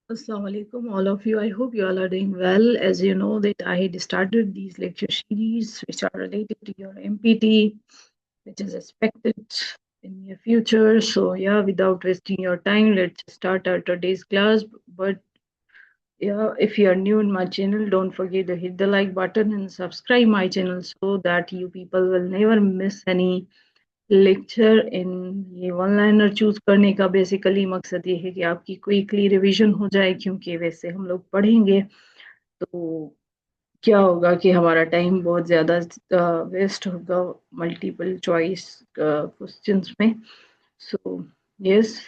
Assalamu alaikum, all of you. I hope you all are doing well. As you know, that I had started these lecture series which are related to your MPT, which is expected in near future. So yeah, without wasting your time, let's start our today's class. But yeah, if you are new in my channel, don't forget to hit the like button and subscribe my channel so that you people will never miss any lecture in ये one liner choose करने का basically मकसद ये है कि आपकी quickly revision हो जाए, क्योंकि वैसे हम लोग पढ़ेंगे तो क्या होगा कि हमारा टाइम बहुत ज़्यादा वेस्ट होगा मल्टीपल चॉइस क्वेश्चंस में। सो यस,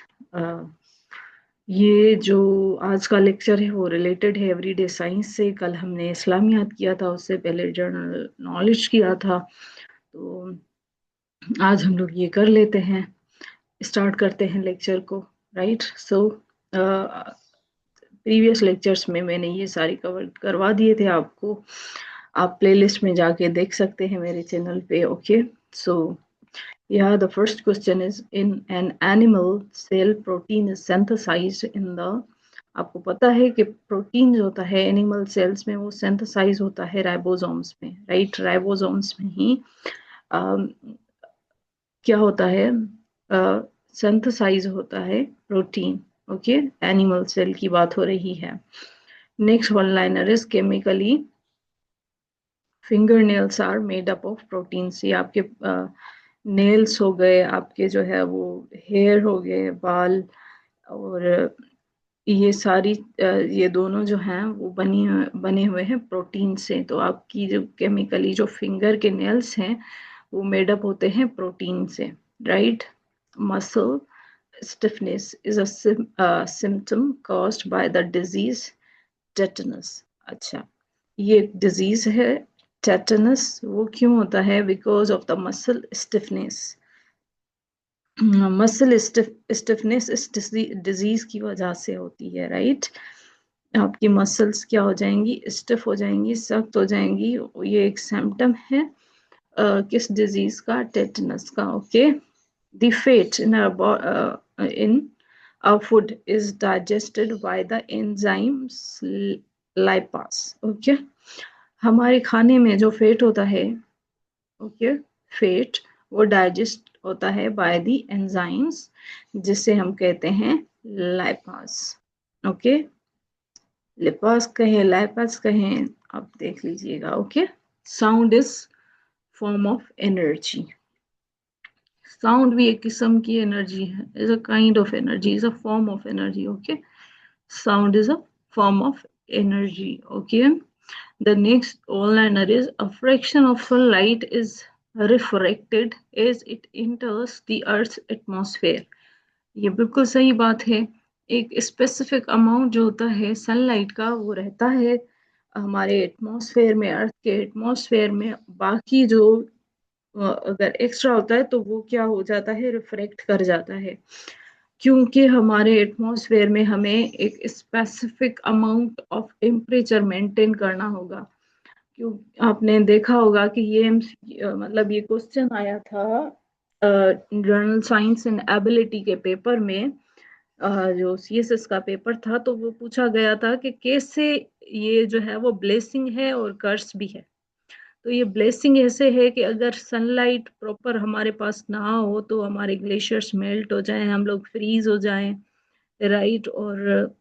ये जो आज का लेक्चर है वो रिलेटेड है एवरीडे साइंस से। कल हमने इस्लामियात किया था, उससे पहले जनरल नॉलेज किया था। तो आज हम लोग ये कर लेते हैं, स्टार्ट करते हैं लेक्चर को। राइट, सो प्रीवियस लेक्चर्स में मैंने ये सारी कवर करवा दिए थे आपको। आप प्लेलिस्ट में जाके देख सकते हैं मेरे चैनल पे। Okay, so yeah, the first question is, in an animal cell protein is synthesized in the, आपको पता है कि प्रोटीन जो होता है एनिमल सेल्स में वो सिंथेसाइज होता है राइबोसोम्स में। राइट, राइबोसोम्स में ही क्या होता है, सिंथेसाइज होता है प्रोटीन। ओके, एनिमल सेल की बात हो रही है। Next one liner is chemically finger nails are made up of protein. से आपके नेल्स हो गए, आपके जो है वो हेयर हो गए, बाल, और ये सारी ये दोनों जो हैं वो बने हुए हैं प्रोटीन से। तो आपकी जो केमिकली जो फिंगर के नेल्स हैं वो मेड अप होते हैं प्रोटीन से। Right, muscle stiffness is a symptom caused by the disease tetanus। अच्छा, ये एक डिजीज है टेटनस। वो क्यों होता है? Because of the muscle stiffness. Muscle stiffness इस डिजीज की वजह से होती है। राइट, आपकी मसल्स क्या हो जाएंगी? स्टिफ हो जाएंगी, सख्त हो जाएंगी। ये एक सिम्टम है किस डिजीज का? टेटनस का। Okay, the fat in our food is digested by the enzymes lipase। Okay, हमारे खाने में जो फेट होता है, ओके, फेट वो डाइजेस्ट होता है बाय द एंजाइम्स, जिसे हम कहते हैं लाइपास। ओके, लिपास कहें लाइपास कहें, आप देख लीजिएगा। Okay, sound is form of energy. Sound भी एक किस्म की एनर्जी है, is a kind of energy, is a form of energy. Okay, sound is a form of energy। Okay, the next all-liner is, a fraction of sunlight is refracted as it enters the earth's atmosphere। ये बिल्कुल सही बात है। एक specific amount जो होता है sunlight का वो रहता है हमारे एटमॉस्फेयर में, अर्थ के एटमॉस्फेयर में। बाकी जो अगर एक्स्ट्रा होता है तो वो क्या हो जाता है? रिफ्रेक्ट कर जाता है, क्योंकि हमारे एटमॉस्फेयर में हमें एक specific amount of temperature maintain करना होगा। क्यों, आपने देखा होगा कि ये मतलब ये क्वेश्चन आया था जर्नल साइंस एंड एबिलिटी के पेपर में। जो सीएसएस का पेपर था तो वो पूछा गया था कि कैसे ये जो है वो ब्लेसिंग है और कर्स भी है। तो ये ब्लेसिंग ऐसे है कि अगर सनलाइट प्रॉपर हमारे पास ना हो तो हमारे ग्लेशियर्स मेल्ट हो जाएं, हम लोग फ्रीज हो जाएं। राइट, और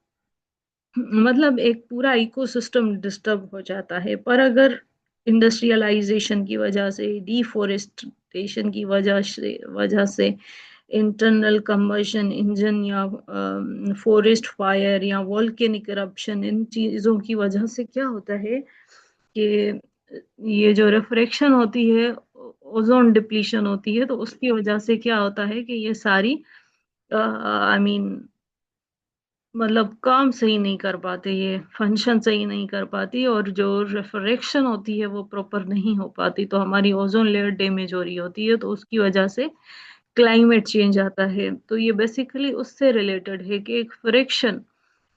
मतलब एक पूरा इकोसिस्टम डिस्टर्ब हो जाता है। पर अगर इंडस्ट्रियलाइजेशन की वजह से, डिफोरेस्टेशन की वजह से इंटरनल कंबशन इंजन या फॉरेस्ट फायर या वॉल्केनिक इरप्शन, इन चीज़ों की वजह से क्या होता है कि ये जो रिफ्रैक्शन होती है, ओजोन डिप्लीशन होती है, तो उसकी वजह से क्या होता है कि ये सारी आई मीन मतलब काम सही नहीं कर पाते, ये फंक्शन सही नहीं कर पाती, और जो रिफ्रैक्शन होती है वो प्रॉपर नहीं हो पाती, तो हमारी ओजोन लेयर डैमेज हो रही होती है। तो उसकी वजह से क्लाइमेट चेंज आता है। तो ये बेसिकली उससे रिलेटेड है कि एक फ्रैक्शन,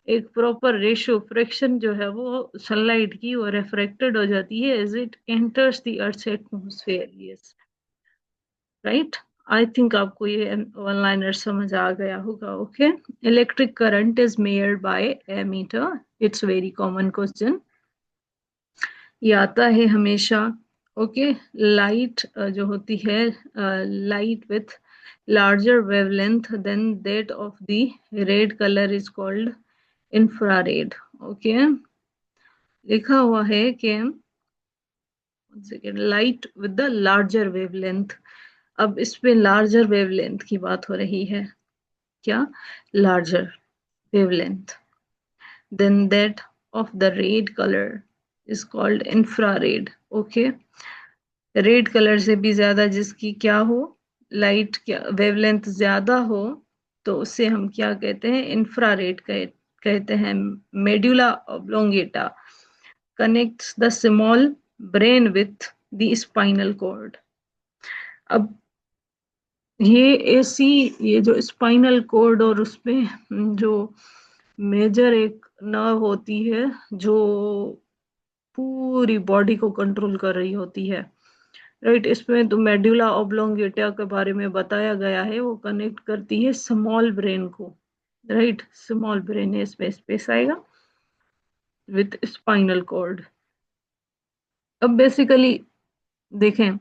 एक प्रॉपर रेशियो फ्रैक्शन जो है वो सनलाइट की वो रिफ्रेक्टेड हो जाती है as it enters the earth atmosphere. Yes, right. I think आपको ये वन लाइनर समझ आ गया होगा. Okay. Electric current is measured by ammeter. It's very common question. Okay light है हमेशा. ओके. लाइट जो होती है, light with larger wavelength than that of the red color is called infrared. Okay. लिखा हुआ है कि light with the larger wavelength. अब इस पे लार्जर वेवलेंथ की बात हो रही है. क्या? Larger wavelength than that of the red colour is called infrared. Okay. Red colour से भी ज्यादा जिसकी क्या हो, लाइट क्या वेवलेंथ ज्यादा हो, तो उसे हम क्या कहते हैं? इंफ्रारेड कहते हैं. Medulla oblongata connects the small brain with the spinal cord. अब ये ऐसी, ये जो स्पाइनल कॉर्ड और उसपे जो मेजर एक नर्व होती है जो पूरी बॉडी को कंट्रोल कर रही होती है, राइट. इसमें तो मेडुला ऑब्लोंगेटा के बारे में बताया गया है. वो कनेक्ट करती है स्मॉल ब्रेन को, राइट. स्मॉल ब्रेन है इसमें, स्पेस आएगा विथ स्पाइनल कॉर्ड. अब बेसिकली देखें,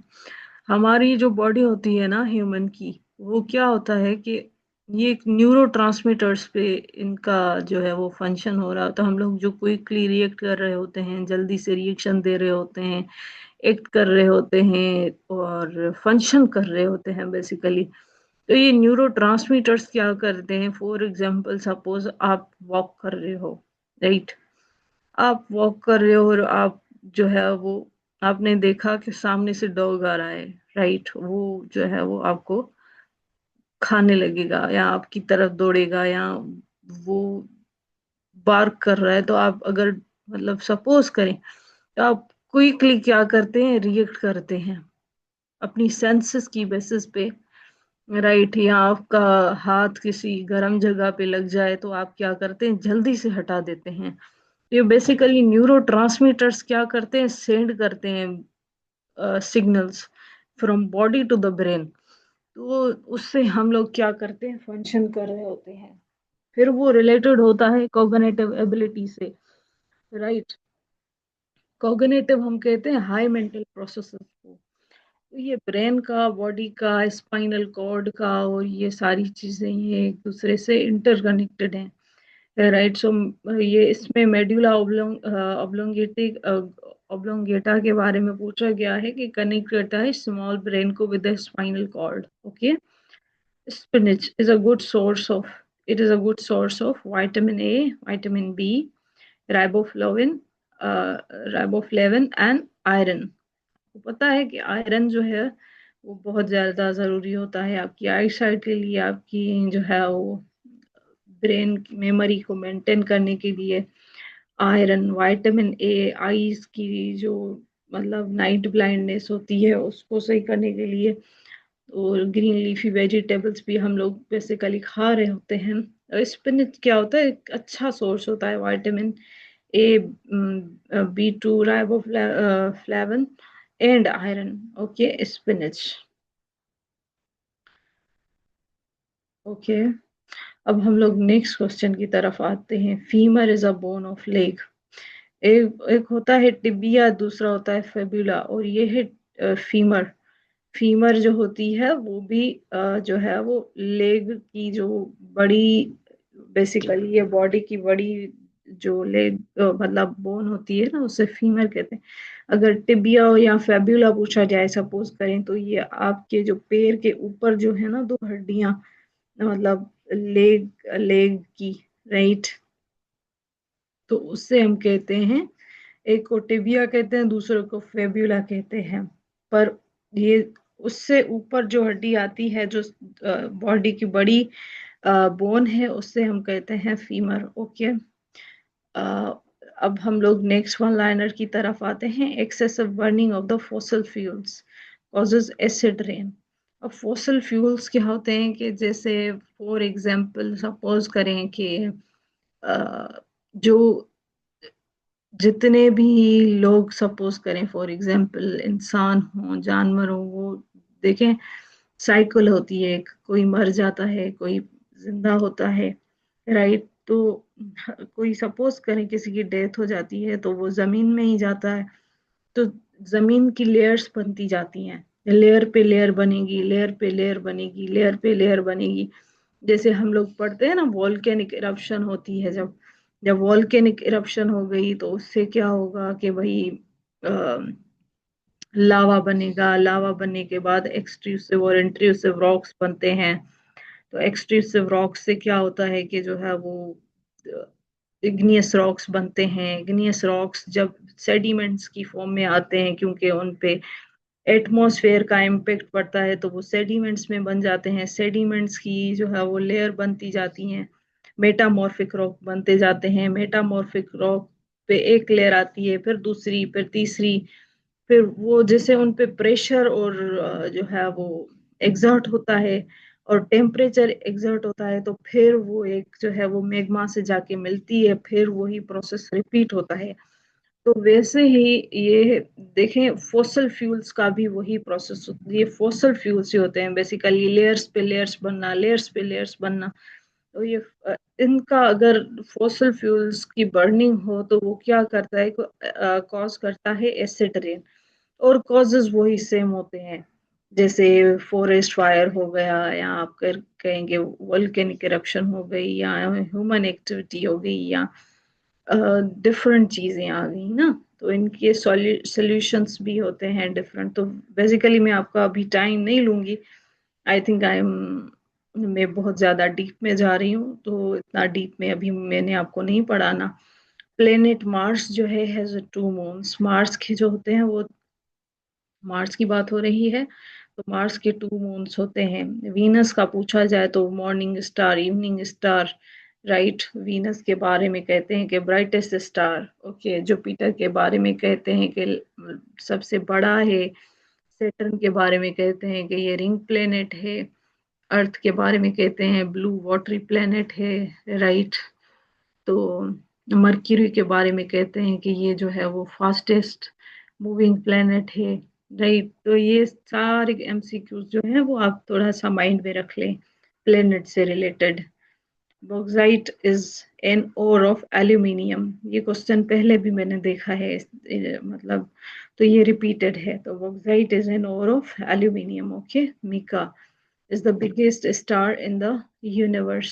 हमारी जो बॉडी होती है ना ह्यूमन की, वो क्या होता है कि ये एक न्यूरो पे इनका जो है वो फंक्शन हो रहा होता है. हम लोग जो क्विकली रिएक्ट कर रहे होते हैं, जल्दी से रिएक्शन दे रहे होते हैं, एक्ट कर रहे होते हैं और फंक्शन कर रहे होते हैं बेसिकली. तो ये न्यूरो क्या करते हैं? फॉर एग्जाम्पल सपोज आप वॉक कर रहे हो, राइट. आप वॉक कर रहे हो और आप जो है वो, आपने देखा कि सामने से डॉग आ रहा है, राइट. वो जो है वो आपको खाने लगेगा या आपकी तरफ दौड़ेगा या वो बार्क कर रहा है. तो आप अगर मतलब सपोज करें, तो आप क्विकली क्या करते हैं? रिएक्ट करते हैं अपनी सेंसेस की बेसिस पे, राइट. या आपका हाथ किसी गर्म जगह पे लग जाए तो आप क्या करते हैं? जल्दी से हटा देते हैं. ये बेसिकली न्यूरो क्या करते हैं? सेंड करते हैं signals from body to the brain. तो उससे हम लोग क्या करते हैं? फंक्शन कर रहे होते हैं. फिर वो रिलेटेड होता है कॉग्निटिव एबिलिटी से, राइट. कॉग्निटिव हम कहते हैं हाई मेंटल प्रोसेसेस को. तो ये ब्रेन का, बॉडी का, स्पाइनल कॉर्ड का और ये सारी चीजें ये एक दूसरे से इंटरकनेक्टेड हैं, राइट. सो ये इसमें मेडुला ऑब्लोंगेटिक ऑब्लोंगेटा के बारे में पूछा गया है कि कनेक्ट करता है स्मॉल ब्रेन को with the spinal cord. Okay. Spinach is a good source of, it is a good source of vitamin A, vitamin B, riboflavin, uh, riboflavin and iron. पता है कि आयरन जो है वो बहुत ज्यादा जरूरी होता है आपकी आई साइट के लिए, आपकी जो है वो ब्रेन की मेमोरी को मेंटेन करने के लिए. आयरन, विटामिन ए आईज की जो मतलब नाइट ब्लाइंडनेस होती है उसको सही करने के लिए. और ग्रीन लीफी वेजिटेबल्स भी हम लोग बेसिकली खा रहे होते हैं. और स्पिनच क्या होता है? एक अच्छा सोर्स होता है vitamin A, B2, riboflavin and iron. Okay. Spinach. Okay. अब हम लोग नेक्स्ट क्वेश्चन की तरफ आते हैं. Femur is a bone of leg. एक एक होता है टिबिया, दूसरा होता है फेब्यूला, और ये है फीमर. फीमर जो होती है वो भी जो है वो लेग की जो बड़ी, बेसिकली ये बॉडी की बड़ी जो लेग मतलब बोन होती है ना, उसे फीमर कहते हैं. अगर टिबिया या फेब्यूला पूछा जाए सपोज करें, तो ये आपके जो पैर के ऊपर जो है ना दो हड्डियां, मतलब लेग लेग की, राइट. तो उससे हम कहते हैं, एक को टिबिया कहते हैं, दूसरे को फेब्यूला कहते हैं. पर ये उससे ऊपर जो हड्डी आती है जो बॉडी की बड़ी बोन है, उससे हम कहते हैं फीमर. ओके. अब हम लोग नेक्स्ट वन लाइनर की तरफ आते हैं. Excessive burning of the fossil fuels causes acid rain. अब फॉसल फ्यूल्स क्या होते हैं कि जैसे फॉर एग्जांपल सपोज करें कि जो जितने भी लोग सपोज करें, फॉर एग्जांपल इंसान हो, जानवर हो, वो देखें साइकिल होती है, कोई मर जाता है, कोई जिंदा होता है, राइट। तो कोई सपोज करें किसी की डेथ हो जाती है तो वो जमीन में ही जाता है, तो जमीन की लेयर्स बनती जाती हैं, लेयर पे लेयर बनेगी, लेयर पे लेयर बनेगी, लेयर पे लेयर बनेगी। जैसे हम लोग पढ़ते हैं ना, वॉल्केनिक इरप्शन होती है, जब जब वॉल्केनिक इरप्शन हो गई तो उससे क्या होगा कि भाई लावा बनेगा, लावा बनने के बाद एक्सट्रूसिव और इंट्रूसिव रॉक्स बनते हैं। तो एक्सट्रूसिव रॉक्स से क्या होता है कि जो है वो इग्नियस रॉक्स बनते हैं। इग्नियस रॉक्स जब सेडिमेंट्स की फॉर्म में आते हैं, क्योंकि उन पे एटमॉस्फेयर का इम्पेक्ट पड़ता है, तो वो सेडिमेंट्स में बन जाते हैं। सेडिमेंट्स की जो है वो लेयर बनती जाती हैं, मेटामॉर्फिक रॉक बनते जाते हैं। मेटामॉर्फिक रॉक पे एक लेयर आती है, फिर दूसरी, फिर तीसरी, फिर वो जैसे उन पे प्रेशर और जो है वो एग्जर्ट होता है और टेम्परेचर एग्जर्ट होता है, तो फिर वो एक जो है वो मैग्मा से जाके मिलती है, फिर वही प्रोसेस रिपीट होता है। तो वैसे ही ये देखें, फॉसल फ्यूल्स का भी वही प्रोसेस, ये फॉसल फ्यूल्स ही होते हैं बेसिकली, लेयर्स पे लेयर्स बनना, लेयर्स पे लेयर्स बनना। तो ये इनका अगर फॉसल फ्यूल्स की बर्निंग हो तो वो क्या करता है, कॉज करता है एसिड रेन। और कॉजेज वही सेम होते हैं, जैसे फॉरेस्ट फायर हो गया, या आप कहेंगे वोल्केनिक इरप्शन हो गई, या ह्यूमन एक्टिविटी हो गई, या डिफरेंट चीजें आ गई ना, तो इनके सॉल्यूशंस भी होते हैं डिफरेंट। तो बेसिकली मैं आपका अभी टाइम नहीं लूंगी, आई थिंक आई एम, मैं बहुत ज्यादा डीप में जा रही हूँ, तो इतना डीप में अभी मैंने आपको नहीं पढ़ाना। प्लेनेट मार्स जो है हैज 2 मून्स। मार्स के जो होते हैं वो, मार्स की बात हो रही है, तो मार्स के 2 मून्स होते हैं। वीनस का पूछा जाए तो morning star, evening star, right. Venus के बारे में कहते हैं कि ब्राइटेस्ट स्टार, ओके। जुपिटर के बारे में कहते हैं कि सबसे बड़ा है। सैटर्न के बारे में कहते हैं कि ये रिंग प्लेनेट है। अर्थ के बारे में कहते हैं ब्लू वाटरी प्लेनेट है, राइट। तो मर्क्यूरी के बारे में कहते हैं कि ये जो है वो फास्टेस्ट मूविंग प्लेनेट है, राइट। तो ये सारे एमसीक्यूज जो हैं वो आप थोड़ा सा माइंड में रख लें प्लेनेट से related. Bauxite is an ore of aluminium, ये क्वेश्चन पहले भी मैंने देखा है, मतलब तो ये रिपीटेड है। तो bauxite is an ore of aluminium, okay. Mica is the biggest star in the universe.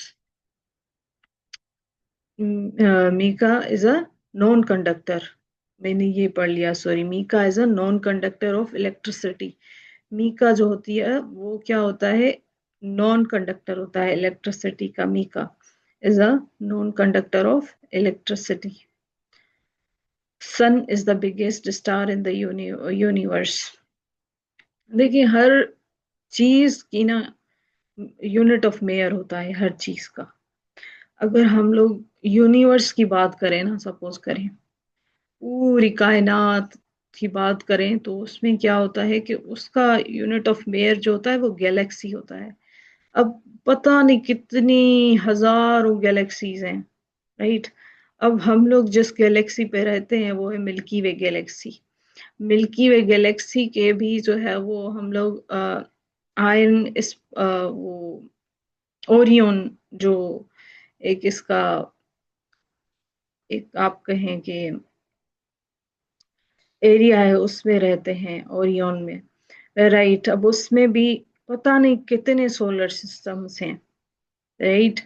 Mica is a non conductor, मैंने ये पढ़ लिया, sorry. Mica is a non conductor of electricity. Mica जो होती है वो क्या होता है, नॉन कंडक्टर होता है इलेक्ट्रिसिटी का। Mica is a non conductor of electricity. Sun is the biggest star in the universe. देखिए, हर चीज की ना यूनिट ऑफ मेयर होता है हर चीज का। अगर हम लोग यूनिवर्स की बात करें ना, सपोज करें पूरी कायनात की बात करें, तो उसमें क्या होता है कि उसका यूनिट ऑफ मेयर जो होता है वो गैलेक्सी होता है। अब पता नहीं कितनी हजारों गैलेक्सीज हैं, राइट। अब हम लोग जिस गैलेक्सी पे रहते हैं वो है मिल्की वे गैलेक्सी। मिल्की वे गैलेक्सी के भी जो है वो हम लोग आयन इस वो ओरियन, जो एक इसका, एक आप कहें कि एरिया है, उसमें रहते हैं ओरियन में, राइट। अब उसमें भी पता नहीं कितने सोलर सिस्टम्स हैं, राइट।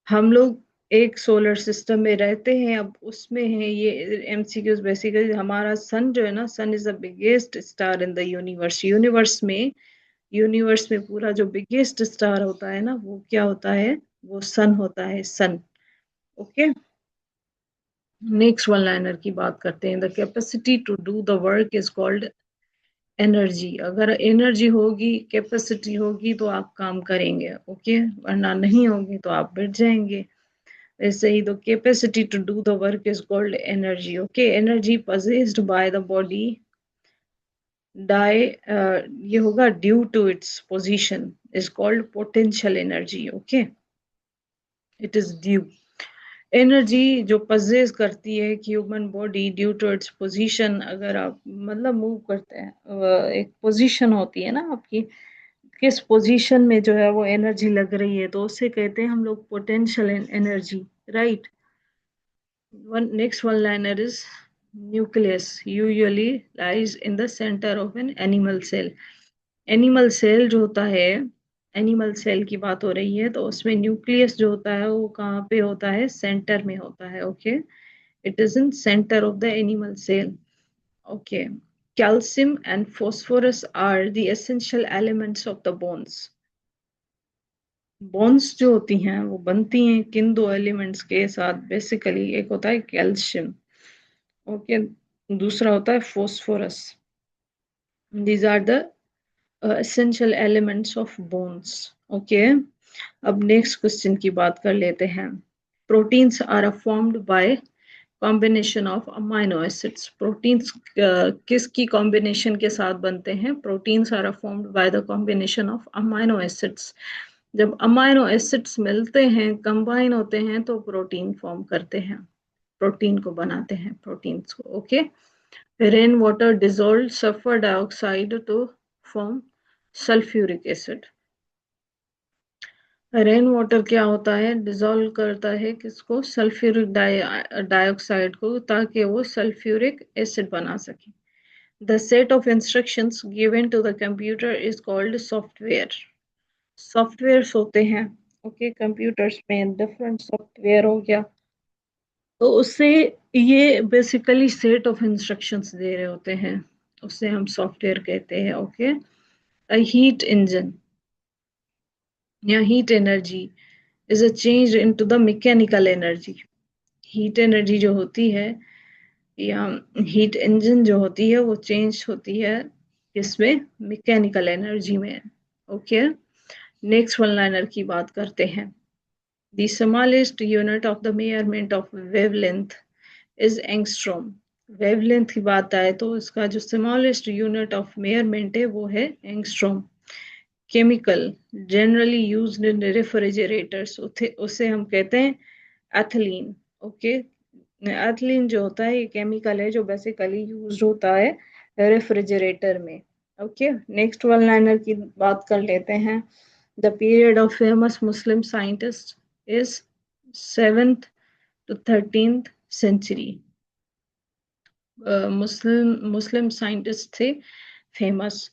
हम लोग एक सोलर सिस्टम में रहते हैं, अब उसमें है ये एमसीक्यूज। बेसिकली हमारा सन जो है ना, sun is the biggest star in the universe. Universe में पूरा जो बिगेस्ट स्टार होता है ना, वो क्या होता है, वो सन होता है, sun, okay. Next one liner की बात करते हैं। The capacity to do the work is called energy. अगर एनर्जी होगी, कैपेसिटी होगी, तो आप काम करेंगे, ओके, वरना नहीं होगी तो आप बैठ जाएंगे। वैसे ही, the capacity to do the work is called energy, okay. Energy possessed by the body डाई, ये होगा due to its position, is called potential energy, okay. It is due energy जो पजेस करती है human body due to its position. अगर आप मतलब move करते हैं, एक पोजीशन होती है ना आपकी, किस पोजीशन में जो है वो एनर्जी लग रही है, तो उससे कहते हैं हम लोग potential energy, right. One liner is nucleus usually lies in the center of an animal cell. Animal cell जो होता है, एनिमल सेल की बात हो रही है, तो उसमें न्यूक्लियस जो होता है वो कहाँ पे होता है, सेंटर में होता है, okay. It is in centre of the animal cell, okay. Calcium and phosphorus are the essential elements of the bones. Bones जो होती हैं वो बनती हैं किन दो एलिमेंट्स के साथ, बेसिकली एक होता है कैल्शियम, ओके, दूसरा होता है phosphorus. These are the essential elements of bones, okay। अब नेक्स्ट क्वेश्चन की बात कर लेते हैं। Proteins are formed by combination of amino acids. Proteins किसकी कॉम्बिनेशन के साथ बनते हैं, proteins are formed by the combination of amino acids. जब अमाइनो एसिड्स मिलते हैं, कंबाइन होते हैं, तो प्रोटीन फॉर्म करते हैं, प्रोटीन को बनाते हैं, प्रोटीन्स को, okay. Rain water dissolve sulphur dioxide to form sulphuric acid. Rain water क्या होता है, डिजोल्व करता है किसको, सल्फ्यूरिक डाइऑक्साइड को, ताकि वो सल्फ्यूरिक एसिड बना सके। The set of instructions given to the computer is called software. Softwares होते हैं, ओके, कंप्यूटर्स में डिफरेंट सॉफ्टवेयर हो गया, तो उससे ये बेसिकली सेट ऑफ इंस्ट्रक्शंस दे रहे होते हैं, उससे हम सॉफ्टवेयर कहते हैं, ओके। अ हीट इंजन या heat energy is a change into the mechanical energy. Heat energy जो होती है या हीट इंजन जो होती है वो चेंज होती है किसमें, मैकेनिकल एनर्जी में, ओके। नेक्स्ट वन लाइनर की बात करते हैं। The smallest unit of the measurement of wavelength is angstrom. Wavelength की बात आए तो इसका जो स्मॉलेस्ट यूनिट ऑफ मेजरमेंट है वो है angstrom. Chemical generally used in refrigerators, उसे हम कहते हैं एथिलीन, ओके। एथिलीन जो होता है ये केमिकल है जो बेसिकली यूज होता है रेफ्रिजरेटर में, ओके। नेक्स्ट वन लाइनर की बात कर लेते हैं। The period of famous Muslim scientist is 7th to 13th century। Muslim Muslim scientist थे फेमस,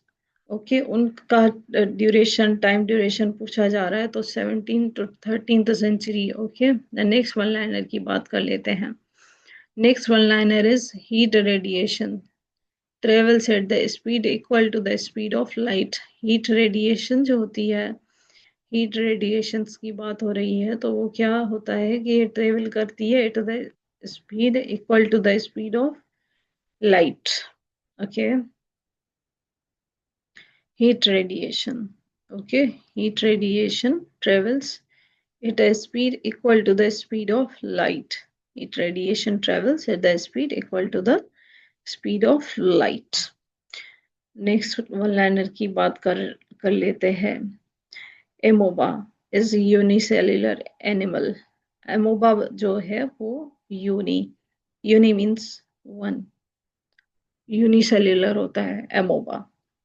ओके। उनका ड्यूरेशन, टाइम ड्यूरेशन पूछा जा रहा है, तो 17 to 13th century, okay. Next one liner की बात कर लेते हैं। Next one liner is heat radiation travels at the speed equal to the speed of light। Heat radiation जो होती है, हीट रेडिएशंस की बात हो रही है, तो वो क्या होता है कि ये ट्रेवल करती है at the speed equal to the speed of light, okay। Heat radiation, okay, heat radiation travels at a speed equal to the speed of light। Heat radiation travels at the speed equal to the speed of light। Next one liner की बात कर लेते हैं। Amoeba is unicellular animal. Amoeba जो है वो uni, uni means one, unicellular होता है amoeba,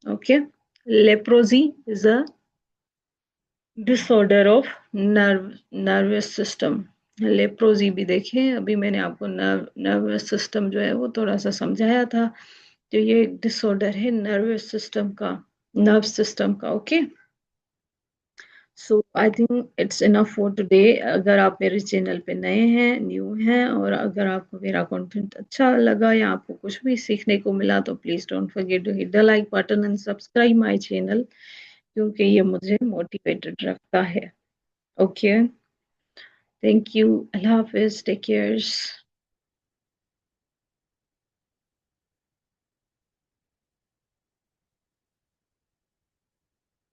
okay. Leprosy is a disorder of nervous system. Leprosy भी देखें, अभी मैंने आपको नर्वस सिस्टम जो है वो थोड़ा सा समझाया था, तो ये एक डिसऑर्डर है नर्वस सिस्टम का, नर्व सिस्टम का, okay. So I think it's enough for today. अगर आप मेरे चैनल पे नए हैं, न्यू हैं, और अगर आपको मेरा कंटेंट अच्छा लगा या आपको कुछ भी सीखने को मिला, तो please don't forget to hit the like button and subscribe my channel, क्योंकि ये मुझे मोटिवेटेड रखता है, ओके। थैंक यू, अल्लाह हाफिज़, टेक केयर।